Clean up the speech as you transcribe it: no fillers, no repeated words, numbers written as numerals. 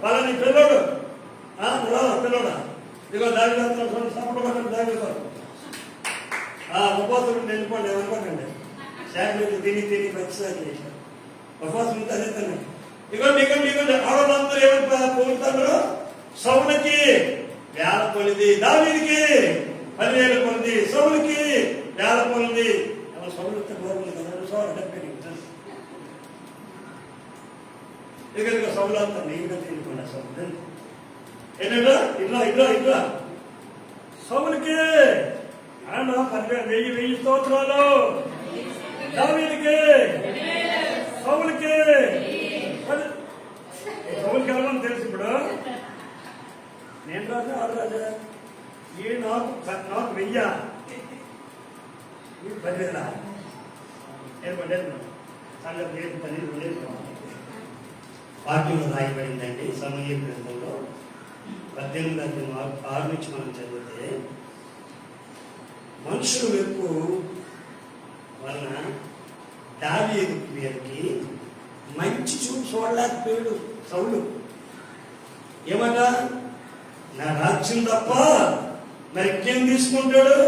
వాళ్ళని పిల్లోడు పిల్లోడా ఇదిగో దాని సపోర్ట్ దాగిపోతారు ఉపవాసం వెళ్ళిపోండి ఎవరిపోకండి శాఖలు తిని ఖచ్చితంగా చేశారు ఉపవాసం ఉంటే అదే తిన్నాయి ఇగో ఆడవాళ్ళందరూ ఏమని పోతారు సౌలకి 1000 కొలిది దావీదుకి 10,000 కొలిది సౌలుకి 1000 కొలిది సౌలు గౌరవం కదా సౌలు ఇక సౌలు అంతా నీగా తినకుండా సౌలు ఏంటంటే ఇట్లా సౌలుకి 10,000 స్తోత్రాలు దావీదుకి సౌలుకి ఎవరని తెలుసు ఇప్పుడు నేను రాజా ఆడు రాజా ఈ నాకు 1000 10,000 పార్టీలో రాయబడిందండి సమయ గ్రంథంలో 18:6 నుంచి మనం చదివితే మనుషుల వైపు వలన దావీదు మీదకి మంచి చూపు చూడలేకపోయాడు సౌలు. ఏమన్నా నా రాజ్యం తప్ప మరి ఇంకేం తీసుకుంటాడు?